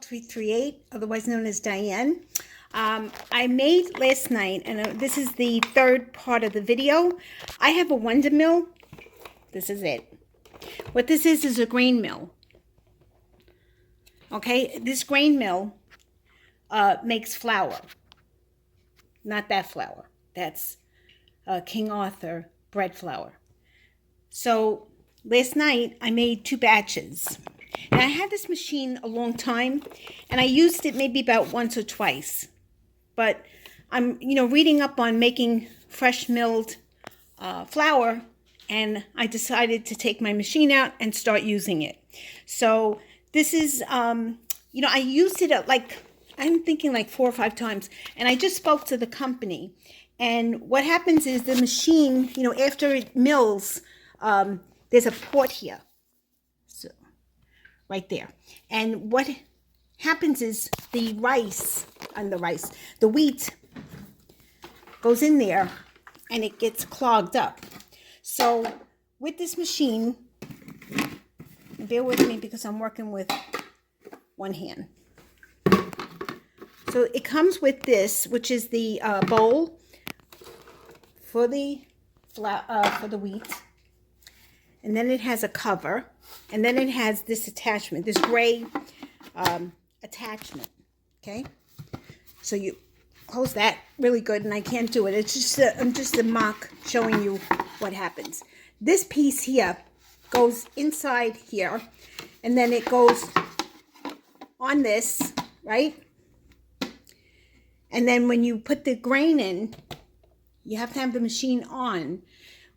338, otherwise known as Diane. I made last night, and this is the third part of the video. I have a Wonder Mill. This is it. What this is a grain mill. Okay, this grain mill makes flour. Not that flour. That's King Arthur bread flour. So last night I made 2 batches. And I had this machine a long time, and I used it maybe about once or twice. But I'm, reading up on making fresh milled flour, and I decided to take my machine out and start using it. So this is, I used it I'm thinking like 4 or 5 times, and I just spoke to the company. And what happens is the machine, after it mills, there's a port here. Right there. And what happens is the wheat goes in there and it gets clogged up. So with this machine, bear with me because I'm working with one hand. So it comes with this, which is the bowl for the wheat. And then it has a cover. And then it has this attachment, this gray attachment, okay? So you close that really good, and I can't do it. It's just I'm just a mock showing you what happens. This piece here goes inside here, and then it goes on this, right? And then when you put the grain in, you have to have the machine on.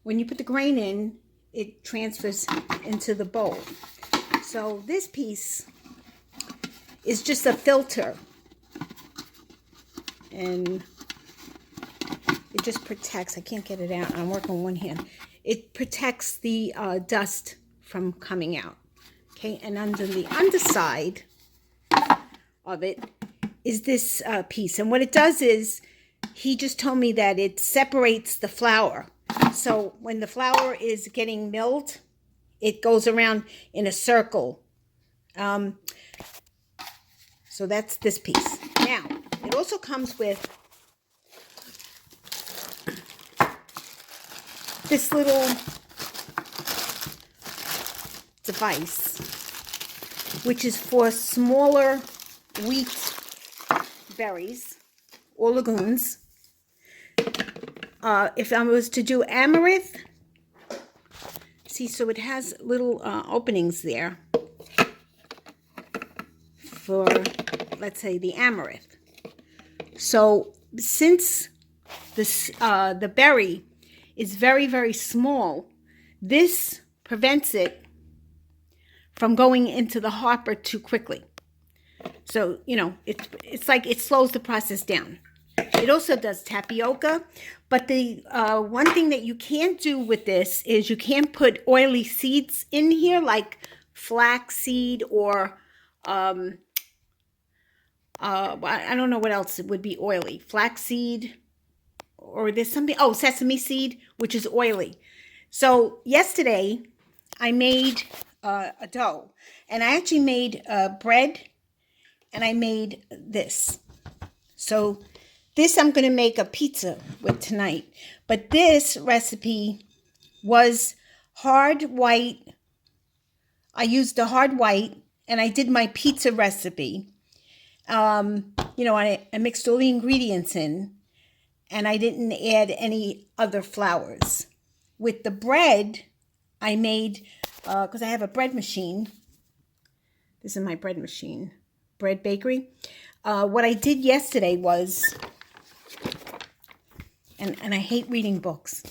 When you put the grain in, it transfers into the bowl. So this piece is just a filter, and it just protects. I can't get it out. I'm working with one hand. It protects the dust from coming out. Okay, and under the underside of it is this piece. And what it does is, he just told me that it separates the flour. So when the flour is getting milled, it goes around in a circle. So that's this piece. Now, it also comes with this little device, which is for smaller wheat berries or legumes. If I was to do amaranth, see, so it has little openings there for, let's say, the amaranth. So since this the berry is very, very small, this prevents it from going into the hopper too quickly. So, it's like it slows the process down. It also does tapioca, but the one thing that you can't do with this is you can't put oily seeds in here, like flaxseed or I don't know what else would be oily. Flaxseed, or there's something, sesame seed, which is oily. So yesterday I made a dough, and I actually made bread, and I made this. So this I'm going to make a pizza with tonight. But this recipe was hard white. I used a hard white, and I did my pizza recipe. I mixed all the ingredients in, and I didn't add any other flours. With the bread, I made, because I have a bread machine. This is my bread machine, bread bakery. What I did yesterday was, and I hate reading books.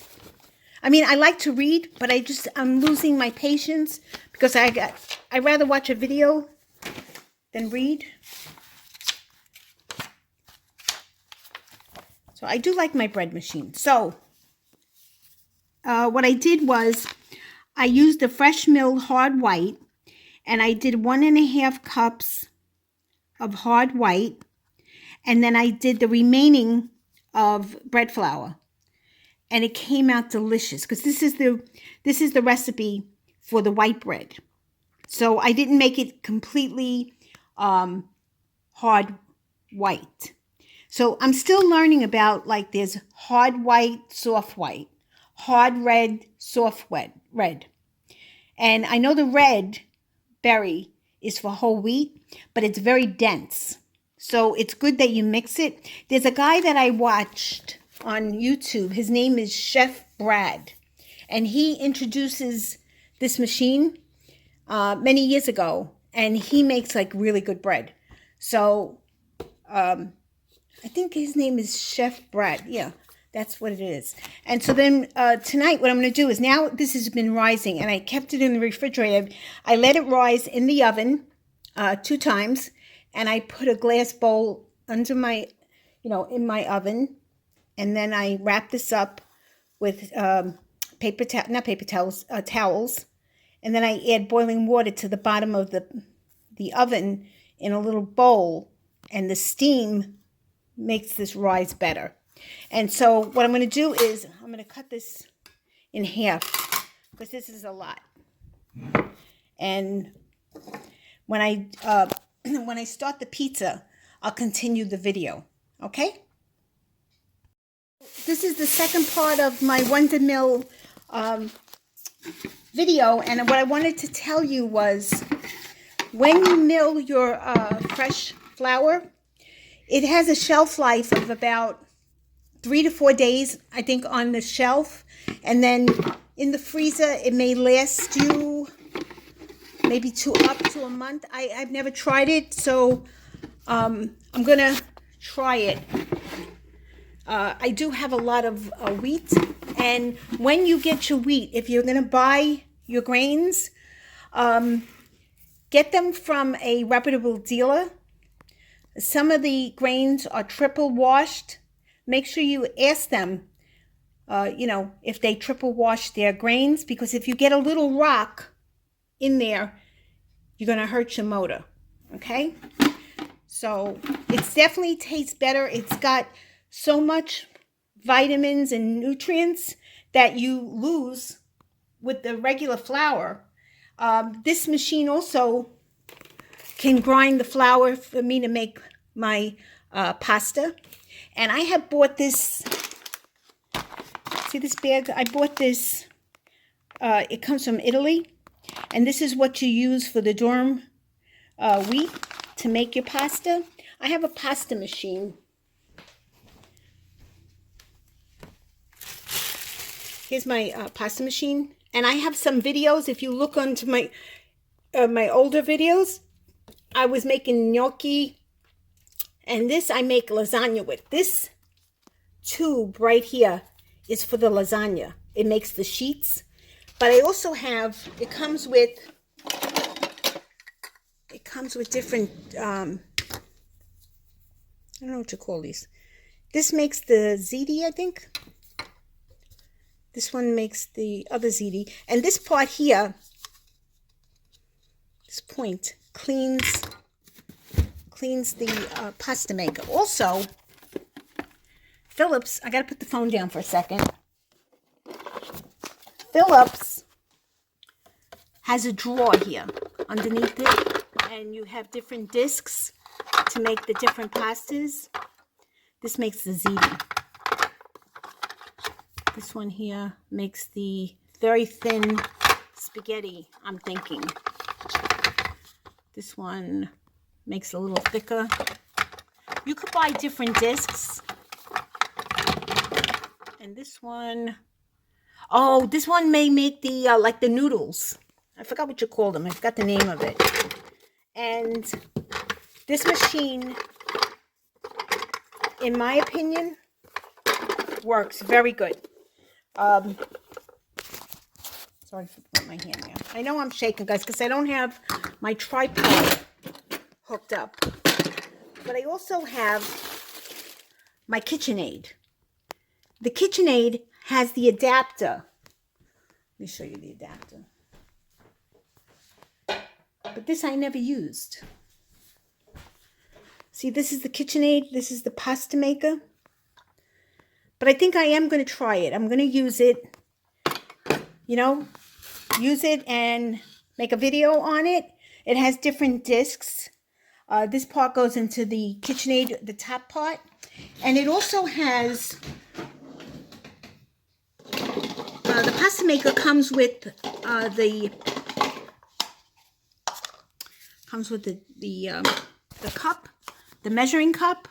I mean, I like to read, but I'm losing my patience because I'd rather watch a video than read. So I do like my bread machine. So what I did was I used a fresh milled hard white, and I did 1.5 cups of hard white, and then I did the remaining of bread flour, and it came out delicious because this is the recipe for the white bread. So I didn't make it completely hard white. So I'm still learning about, like, there's hard white, soft white, hard red, soft red. And I know the red berry is for whole wheat, but it's very dense. So it's good that you mix it. There's a guy that I watched on YouTube. His name is Chef Brad. And he introduces this machine many years ago. And he makes, like, really good bread. So I think his name is Chef Brad. Yeah, that's what it is. And so then tonight what I'm going to do is, now this has been rising and I kept it in the refrigerator. I let it rise in the oven 2 times, and I put a glass bowl under my, in my oven. And then I wrap this up with towels. And then I add boiling water to the bottom of the oven in a little bowl, and the steam makes this rise better. And so what I'm going to do is I'm going to cut this in half, because this is a lot. And when I when I start the pizza, I'll continue the video. Okay? This is the second part of my Wonder Mill video, and what I wanted to tell you was, when you mill your fresh flour, it has a shelf life of about 3 to 4 days, I think, on the shelf. And then in the freezer, it may last you maybe up to a month. I've never tried it, so I'm going to try it. I do have a lot of wheat. And when you get your wheat, if you're going to buy your grains, get them from a reputable dealer. Some of the grains are triple washed. Make sure you ask them, if they triple wash their grains, because if you get a little rock in there, you're going to hurt your motor. Okay? So it definitely tastes better. It's got so much vitamins and nutrients that you lose with the regular flour. This machine also can grind the flour for me to make my pasta. And I have bought this, see this bag? I bought this, it comes from Italy. And this is what you use for the durum wheat to make your pasta. I have a pasta machine. Here's my pasta machine. And I have some videos. If you look onto my older videos, I was making gnocchi, and this I make lasagna with. This tube right here is for the lasagna. It makes the sheets. But I also have, it comes with different, I don't know what to call these. This makes the ziti, I think. This one makes the other ziti. And this part here, this point, cleans the pasta maker. Also, Philips, I got to put the phone down for a second. Philips has a drawer here underneath it, and you have different discs to make the different pastas. This makes the ziti. This one here makes the very thin spaghetti, I'm thinking. This one makes it a little thicker. You could buy different discs. And this one, oh, this one may make the, like the noodles. I forgot what you call them. I forgot the name of it. And this machine, in my opinion, works very good. Sorry for putting my hand there. I know I'm shaking, guys, because I don't have my tripod hooked up. But I also have my KitchenAid. The KitchenAid has the adapter. Let me show you the adapter. But this I never used. See, this is the KitchenAid. This is the pasta maker. But I think I am going to try it. I'm going to use it, use it and make a video on it. It has different discs. This part goes into the KitchenAid, the top part. And it also has, the pasta maker comes with the cup, the measuring cup,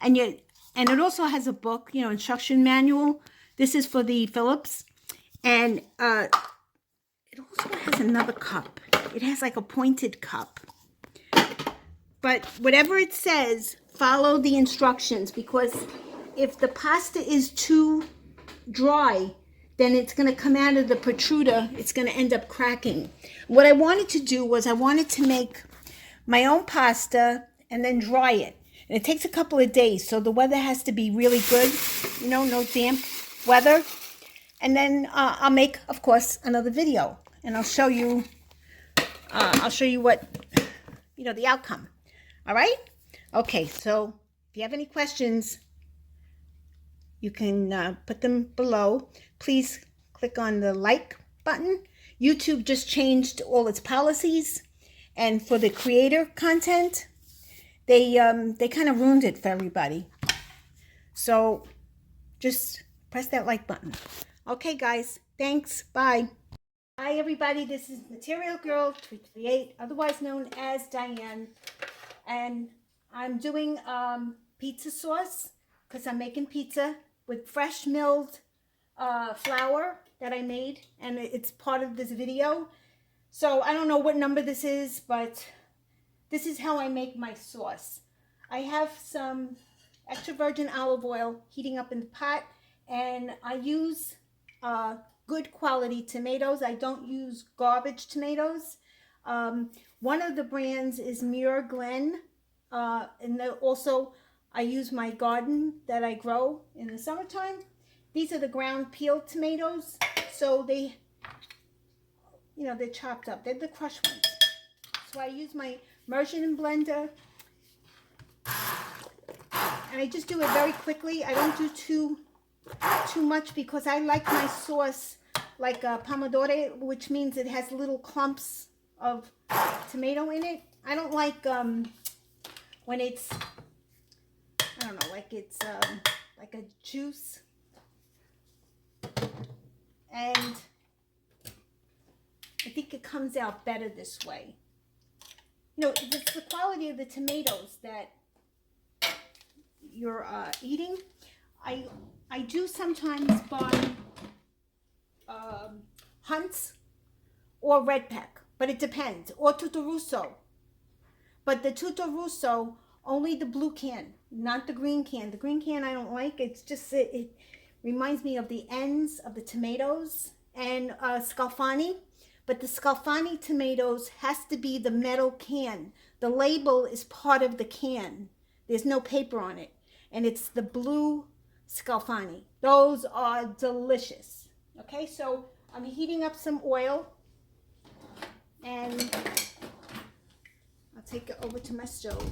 and it also has a book, instruction manual. This is for the Philips, and it also has another cup. It has like a pointed cup. But whatever it says, follow the instructions, because if the pasta is too dry, then it's going to come out of the protruder. It's going to end up cracking. What I wanted to do was I wanted to make my own pasta and then dry it. And it takes a couple of days, so the weather has to be really good, no damp weather. And then I'll make, of course, another video, and I'll show you what, the outcome. All right? Okay, so if you have any questions, you can put them below. Please click on the like button. YouTube just changed all its policies, and for the creator content, they kind of ruined it for everybody. So just press that like button. Okay, guys. Thanks. Bye. Hi, everybody. This is Material Girl 338, otherwise known as Diane. And I'm doing pizza sauce because I'm making pizza with fresh milled flour that I made, and it's part of this video. So I don't know what number this is, but this is how I make my sauce. I have some extra virgin olive oil heating up in the pot, and I use good quality tomatoes. I don't use garbage tomatoes. One of the brands is Muir Glen, and also I use my garden that I grow in the summertime. These are the ground peeled tomatoes, so they're chopped up. They're the crushed ones. So I use my immersion blender, and I just do it very quickly. I don't do too much because I like my sauce like pomodoro, which means it has little clumps of tomato in it. I don't like when it's, I don't know, like it's like a juice. And I think it comes out better this way. It's the quality of the tomatoes that you're eating. I do sometimes buy Hunt's or Red Peck, but it depends, or Tutto Russo. But the Tutto Russo, only the blue can, not the green can. The green can I don't like. It's just, it reminds me of the ends of the tomatoes. And Scalfani, but the Scalfani tomatoes has to be the metal can. The label is part of the can. There's no paper on it. And it's the blue Scalfani. Those are delicious. Okay, so I'm heating up some oil, and I'll take it over to my stove.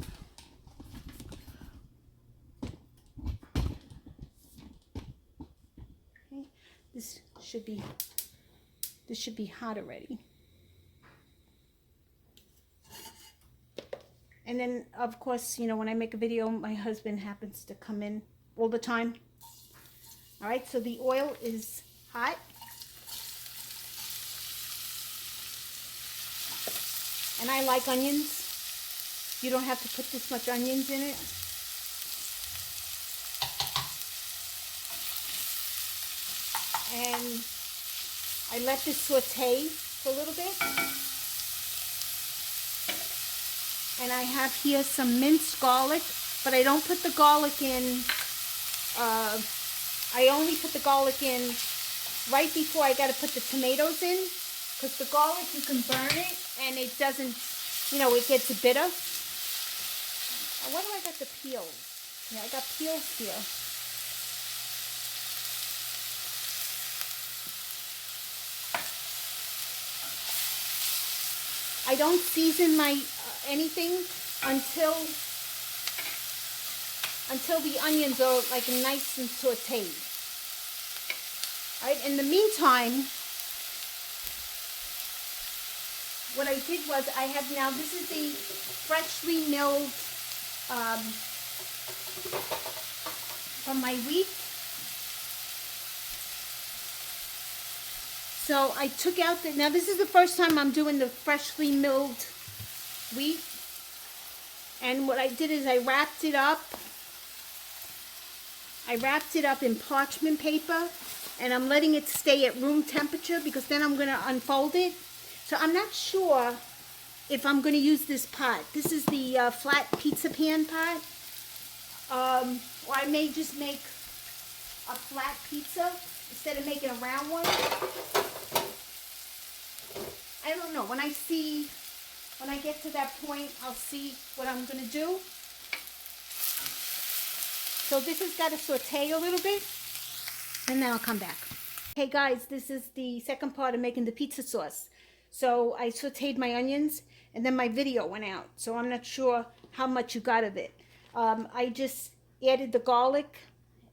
Okay, this should be hot already. And then, of course, when I make a video, my husband happens to come in all the time. All right, so the oil is hot. And I like onions. You don't have to put this much onions in it. And I let this saute for a little bit. And I have here some minced garlic, but I don't put the garlic in, I only put the garlic in right before I got to put the tomatoes in, because the garlic, you can burn it, and it doesn't, it gets bitter. Why do I got the peels? Yeah, I got peels here. I don't season my anything until the onions are like nice and sauteed. All right. In the meantime, what I did was I have now, this is the freshly milled from my wheat. So I took out the, now this is the first time I'm doing the freshly milled wheat. And what I did is I wrapped it up. I wrapped it up in parchment paper, and I'm letting it stay at room temperature because then I'm going to unfold it. So I'm not sure if I'm going to use this pot. This is the flat pizza pan pot. Or I may just make a flat pizza instead of making a round one. I don't know. When I get to that point, I'll see what I'm going to do. So this has got to saute a little bit, and then I'll come back. Hey guys, this is the second part of making the pizza sauce. So I sauteed my onions, and then my video went out. So I'm not sure how much you got of it. I just added the garlic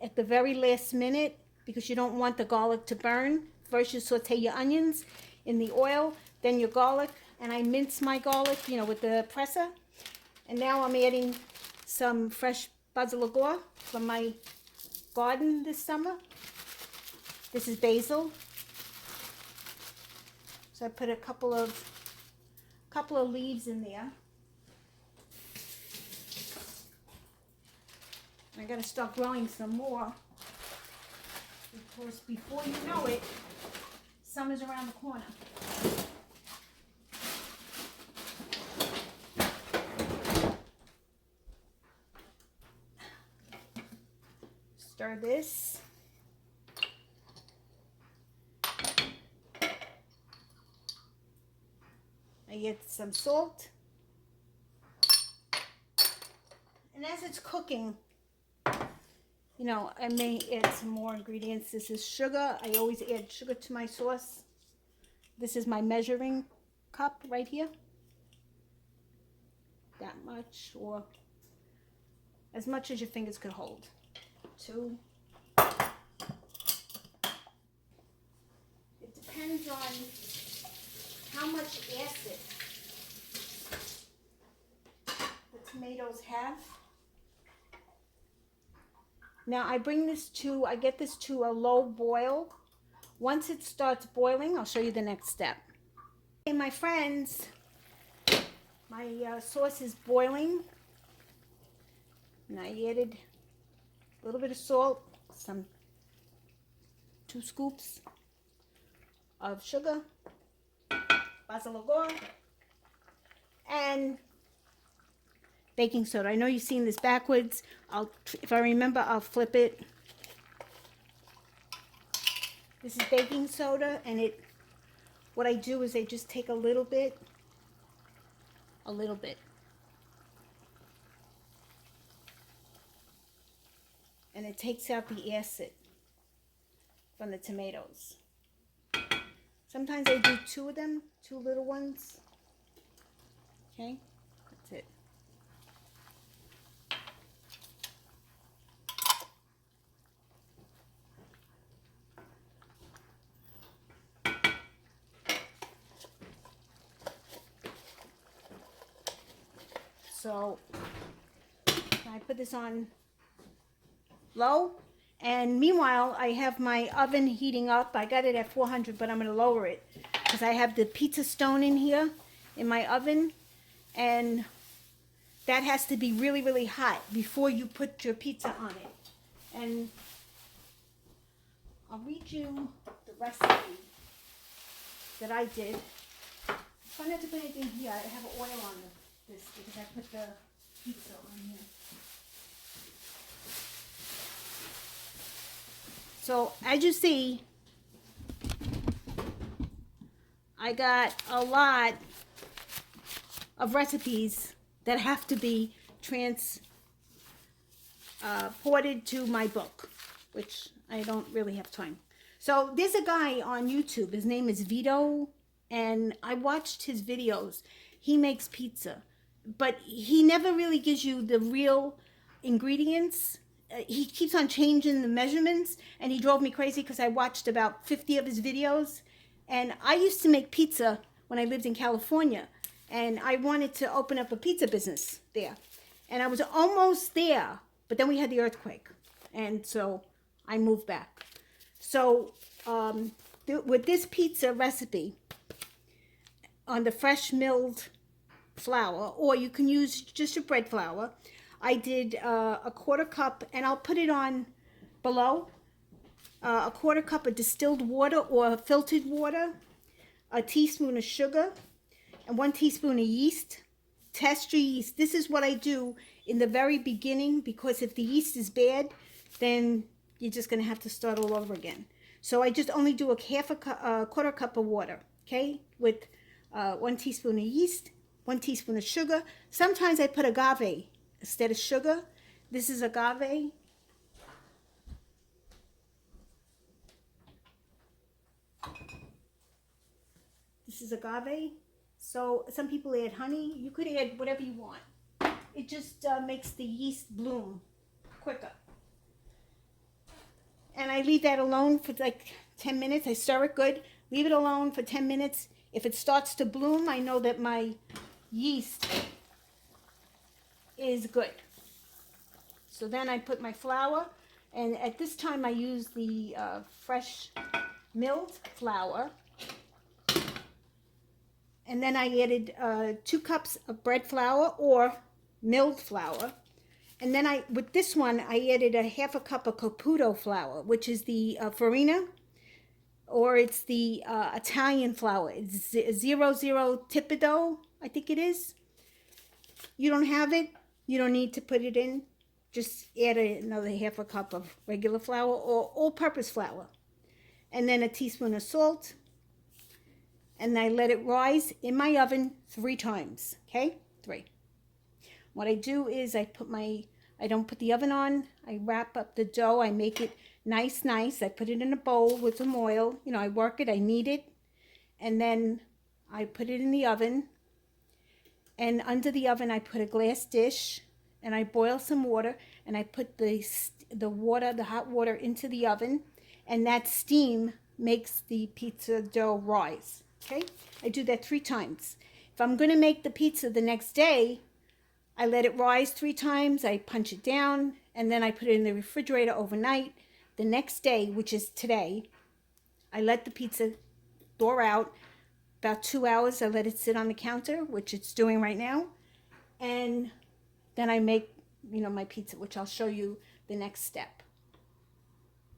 at the very last minute because you don't want the garlic to burn. First you saute your onions in the oil, then your garlic, and I mince my garlic, you know, with the presser. And now I'm adding some fresh basil au gourde from my garden this summer. This is basil. So I put a couple of leaves in there. I gotta start growing some more because before you know it, summer's around the corner. Stir this. I get some salt. And as it's cooking, you know, I may add some more ingredients. This is sugar. I always add sugar to my sauce. This is my measuring cup right here. That much, or as much as your fingers could hold. 2. It depends on how much acid the tomatoes have. Now I get this to a low boil. Once it starts boiling, I'll show you the next step. Hey my friends, my sauce is boiling. And I added a little bit of salt, 2 scoops of sugar, basil au gourde, and baking soda. I know you've seen this backwards. If I remember, I'll flip it. This is baking soda, and what I do is I just take a little bit, and it takes out the acid from the tomatoes. Sometimes I do 2 of them, 2 little ones. Okay, that's it. So I put this on low, and meanwhile I have my oven heating up. I got it at 400, but I'm going to lower it because I have the pizza stone in here in my oven, and that has to be really, really hot before you put your pizza on it. And I'll read you the recipe that I did. Try not to put anything here. I have oil on this because I put the pizza on here. So as you see, I got a lot of recipes that have to be transported to my book, which I don't really have time. So there's a guy on YouTube. His name is Vito, and I watched his videos. He makes pizza, but he never really gives you the real ingredients. He keeps on changing the measurements, and he drove me crazy because I watched about 50 of his videos. And I used to make pizza when I lived in California, and I wanted to open up a pizza business there. And I was almost there, but then we had the earthquake, and so I moved back. So with this pizza recipe, on the fresh milled flour, or you can use just your bread flour, I did a quarter cup, and I'll put it on below, a quarter cup of distilled water or filtered water, a teaspoon of sugar, and 1 teaspoon of yeast. Test your yeast. This is what I do in the very beginning, because if the yeast is bad, then you're just going to have to start all over again. So I just only do a quarter cup of water, okay, with 1 teaspoon of yeast, 1 teaspoon of sugar. Sometimes I put agave instead of sugar. This is agave. This is agave. So some people add honey. You could add whatever you want. It just makes the yeast bloom quicker. And I leave that alone for like 10 minutes. I stir it good. Leave it alone for 10 minutes. If it starts to bloom, I know that my yeast is good. So then I put my flour, and at this time I use the fresh milled flour. And then I added 2 cups of bread flour or milled flour. And then with this one, I added a half a cup of Caputo flour, which is the farina, or it's the Italian flour. It's 00 Tipido, I think it is. You don't have it, you don't need to put it in. Just add another half a cup of regular flour or all-purpose flour. And then a teaspoon of salt. And I let it rise in my oven 3 times, okay? 3. What I do is I don't put the oven on. I wrap up the dough. I make it nice. I put it in a bowl with some oil. You know, I work it, I knead it. And then I put it in the oven. And under the oven, I put a glass dish. And I boil some water. And I put the hot water into the oven. And that steam makes the pizza dough rise. Okay, I do that 3 times. If I'm going to make the pizza the next day, I let it rise 3 times, I punch it down, and then I put it in the refrigerator overnight. The next day, which is today, I let the pizza thaw out. About 2 hours, I let it sit on the counter, which it's doing right now. And then I make, my pizza, which I'll show you the next step.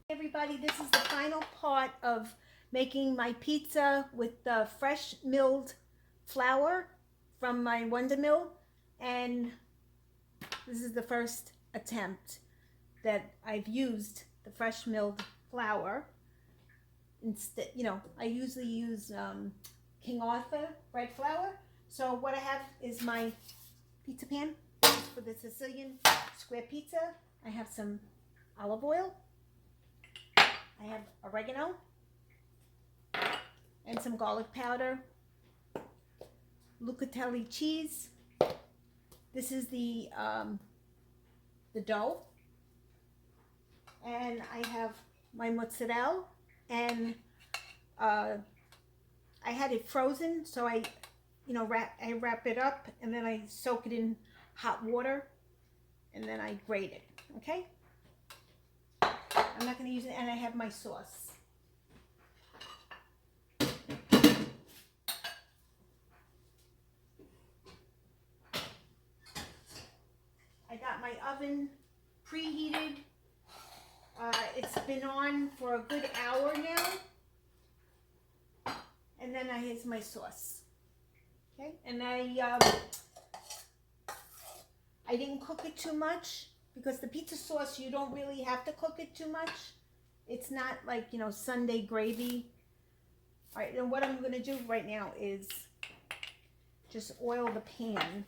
Hey everybody, this is the final part of making my pizza with the fresh milled flour from my Wonder Mill, and this is the first attempt that I've used the fresh milled flour. Instead, I usually use King Arthur bread flour. So what I have is my pizza pan for the Sicilian square pizza. I have some olive oil. I have oregano and some garlic powder, Lucatelli cheese. This is the dough, and I have my mozzarella, and I had it frozen, so I wrap it up, and then I soak it in hot water, and then I grate it. Okay, I'm not going to use it, and I have my sauce. I got my oven preheated. It's been on for a good hour now. And then here's my sauce. Okay, and I didn't cook it too much, because the pizza sauce, you don't really have to cook it too much. It's not like, Sunday gravy. All right, and what I'm going to do right now is just oil the pan.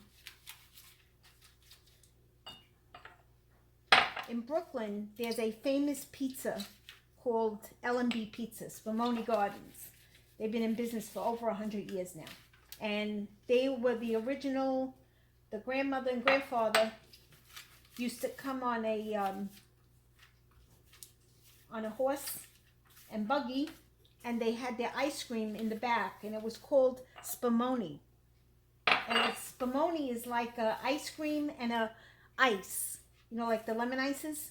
In Brooklyn, there's a famous pizza called L&B Pizzas, Spumoni Gardens. They've been in business for over 100 years now. And they were the original, the grandmother and grandfather used to come on a horse and buggy and they had their ice cream in the back, and it was called Spumoni. And Spumoni is like a ice cream and a ice, you know, like the lemon ices,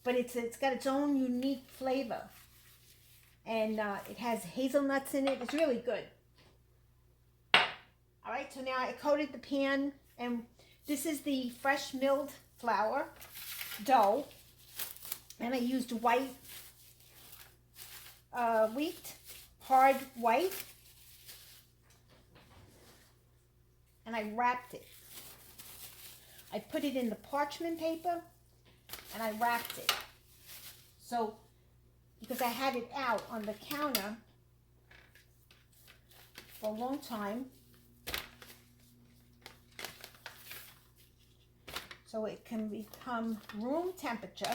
but it's got its own unique flavor, and it has hazelnuts in it. It's really good. All right, so now I coated the pan, and this is the fresh milled flour dough, and I used white wheat, hard white, and I wrapped it. I put it in the parchment paper, and I wrapped it. So, because I had it out on the counter for a long time, so it can become room temperature.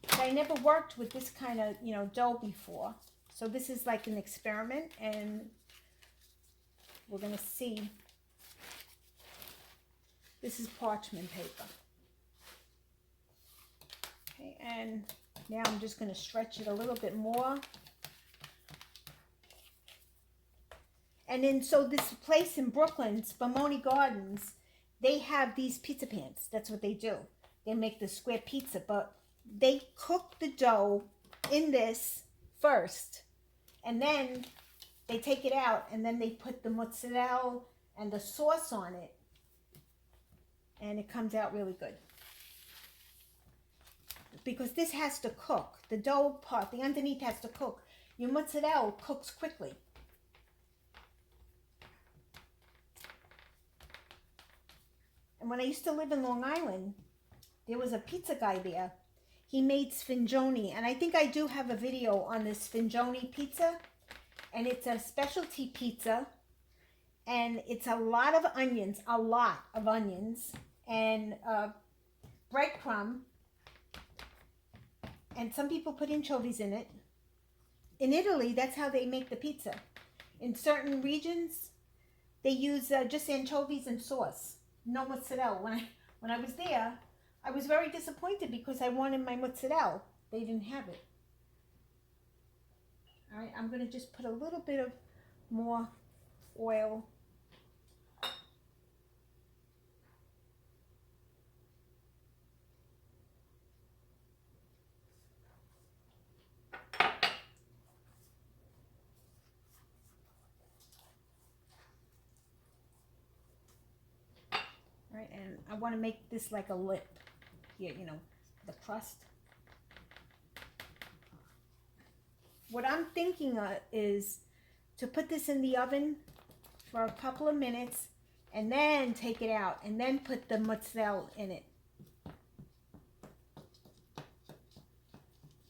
But I never worked with this kind of, you know, dough before. So this is like an experiment, and we're going to see. This is parchment paper. Okay, and now I'm just going to stretch it a little bit more. And then, so this place in Brooklyn, Spumoni Gardens, they have these pizza pans. That's what they do. They make the square pizza, but they cook the dough in this first, and then they take it out, and then they put the mozzarella and the sauce on it, and it comes out really good. Because this has to cook. The dough part, the underneath has to cook. Your mozzarella cooks quickly. And when I used to live in Long Island, there was a pizza guy there. He made sfingioni, and I think I do have a video on this sfingioni pizza, and it's a specialty pizza, and it's a lot of onions, and breadcrumb, and some people put anchovies in it. In Italy, that's how they make the pizza. In certain regions, they use just anchovies and sauce, no mozzarella. When I was there, I was very disappointed because I wanted my mozzarella. They didn't have it. All right, I'm going to just put a little bit of more oil. All right, and I want to make this like a lip here, you know, the crust. What I'm thinking of is to put this in the oven for a couple of minutes, and then take it out, and then put the mozzarella in it.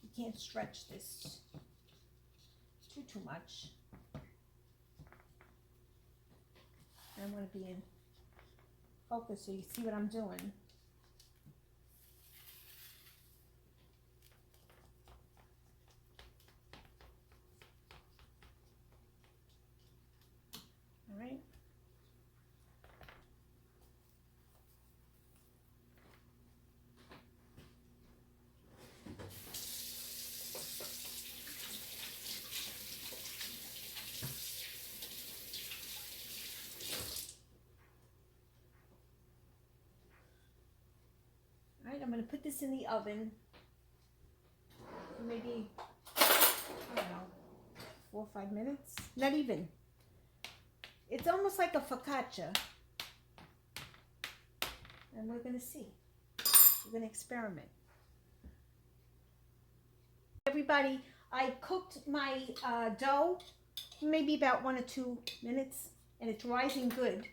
You can't stretch this too much. I want to be in focus so you see what I'm doing. All right. All right, I'm going to put this in the oven for maybe, I don't know, 4 or 5 minutes. Not even. It's almost like a focaccia. And we're going to see. We're going to experiment. Everybody, I cooked my dough maybe about 1 or 2 minutes, and it's rising good.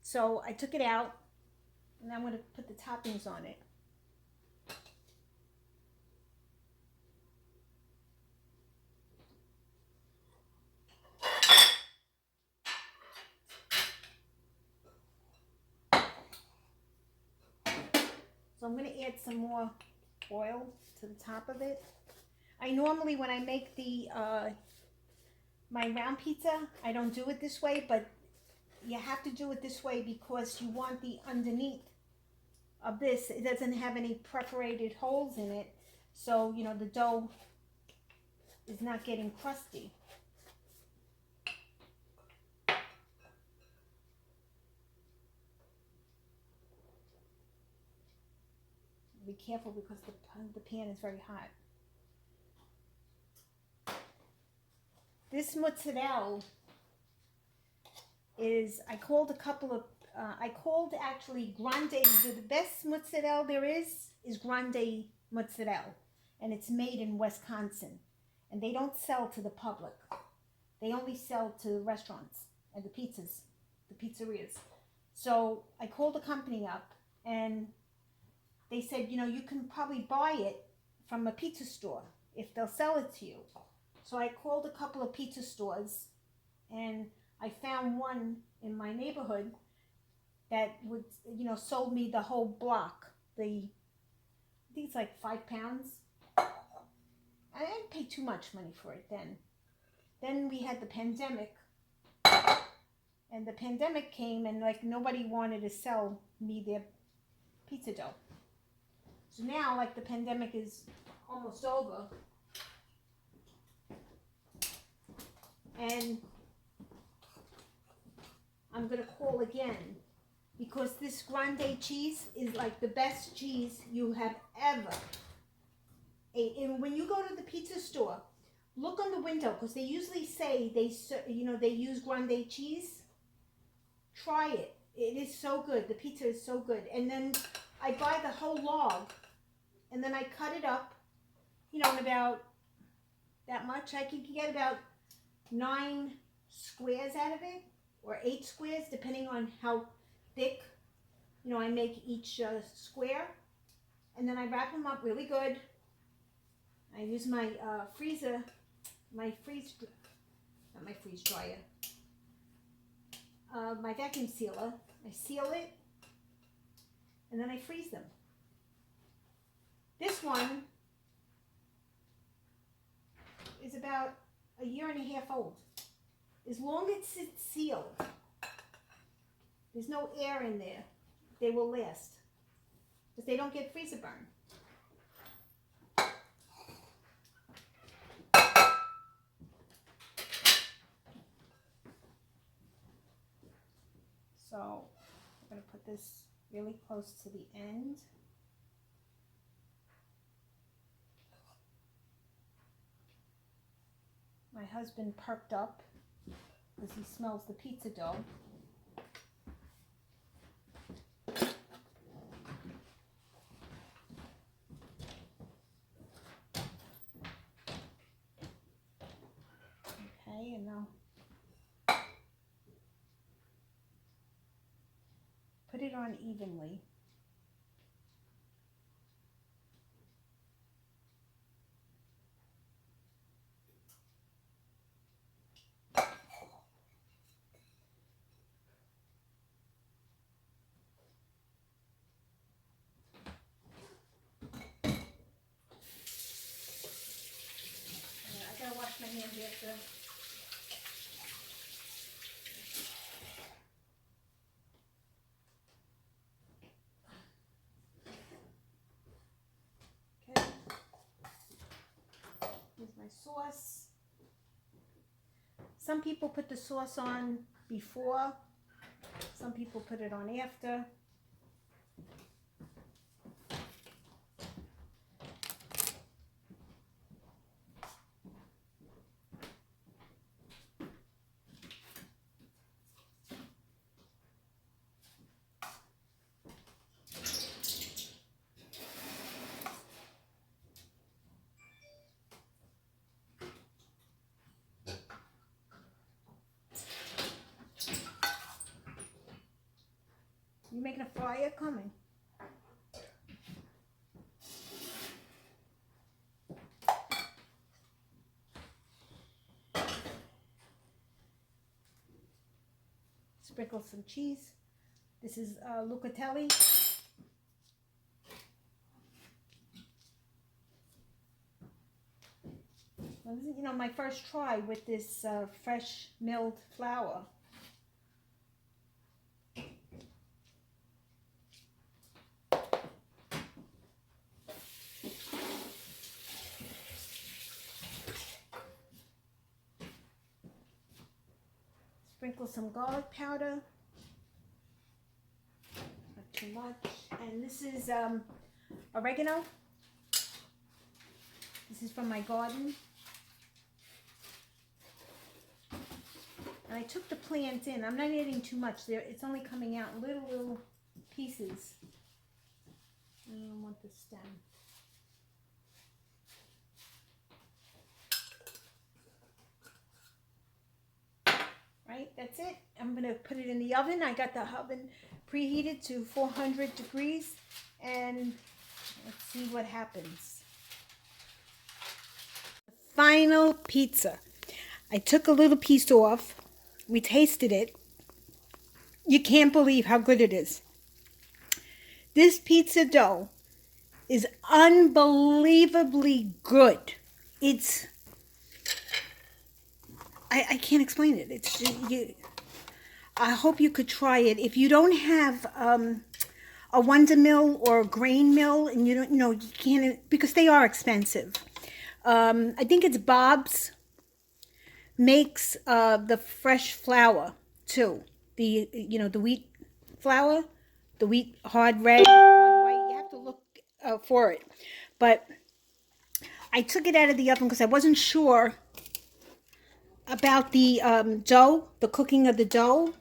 So I took it out, and I'm going to put the toppings on it. So I'm going to add some more oil to the top of it. I normally, when I make the my round pizza, I don't do it this way, but you have to do it this way because you want the underneath of this. It doesn't have any perforated holes in it, so you know the dough is not getting crusty. Be careful because the pan is very hot. This mozzarella is, I called a couple of, I called actually Grande, the best mozzarella there is Grande mozzarella. And it's made in Wisconsin. And they don't sell to the public. They only sell to restaurants and the pizzas, the pizzerias. So I called the company up and they said, you know, you can probably buy it from a pizza store if they'll sell it to you. So I called a couple of pizza stores and I found one in my neighborhood that would, you know, sold me the whole block. I think it's like 5 pounds. I didn't pay too much money for it then. Then we had the pandemic. And the pandemic came and like nobody wanted to sell me their pizza dough. So now like the pandemic is almost over. And I'm going to call again because this Grande cheese is like the best cheese you have ever ate. And when you go to the pizza store, look on the window because they usually say they use Grande cheese. Try it. It is so good. The pizza is so good. And then I buy the whole log and then I cut it up, you know, in about that much. I can get about 9 squares out of it, or 8 squares, depending on how thick, you know, I make each square. And then I wrap them up really good. I use my not my freeze dryer, my vacuum sealer. I seal it, and then I freeze them. This one is about 1.5 years old. As long as it's sealed, there's no air in there, they will last. Because they don't get freezer burn. So I'm going to put this really close to the end. My husband perked up because he smells the pizza dough. Okay, and now put it on evenly. I gotta wash my hands after. Okay. Here's my sauce. Some people put the sauce on before. Some people put it on after. You making a fire coming? Sprinkle some cheese. This is Lucatelli. Well, this is, you know, my first try with this fresh milled flour. sprinkle some garlic powder. Not too much. And this is oregano. This is from my garden. And I took the plants in. I'm not adding too much there. It's only coming out in little pieces. I don't want the stem. Right, that's it. I'm going to put it in the oven. I got the oven preheated to 400 degrees. And let's see what happens. Final pizza. I took a little piece off. We tasted it. You can't believe how good it is. This pizza dough is unbelievably good. It's, I can't explain it. It's, I hope you could try it. If you don't have a Wonder Mill or a grain mill, and you don't, you can't, because they are expensive. I think it's Bob's makes the fresh flour too. The the wheat flour, the wheat hard red, hard white. You have to look for it. But I took it out of the oven because I wasn't sure about the dough, the cooking of the dough.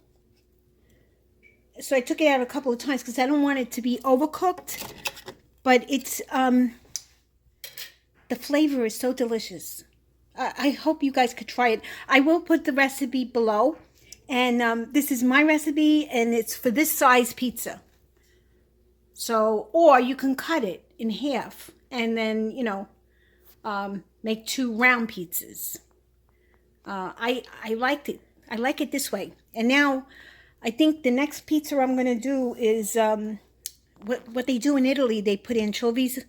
So I took it out a couple of times because I don't want it to be overcooked. But it's the flavor is so delicious. I hope you guys could try it. I will put the recipe below. And this is my recipe, and it's for this size pizza. So, or you can cut it in half and then, make 2 round pizzas. I liked it. I like it this way. And now I think the next pizza I'm going to do is what they do in Italy. They put anchovies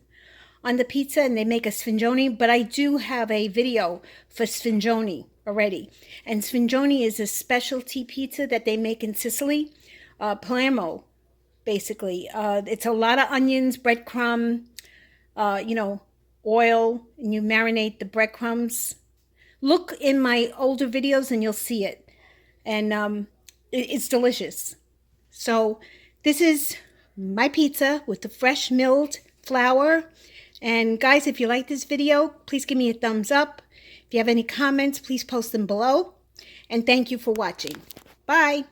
on the pizza and they make a sfigione, but I do have a video for sfigione already. And sfigione is a specialty pizza that they make in Sicily, Palermo, basically. It's a lot of onions, breadcrumb, oil, and you marinate the breadcrumbs. Look in my older videos and you'll see it. And it's delicious. So this is my pizza with the fresh milled flour. And guys, if you like this video, please give me a thumbs up. If you have any comments, please post them below. And thank you for watching. Bye.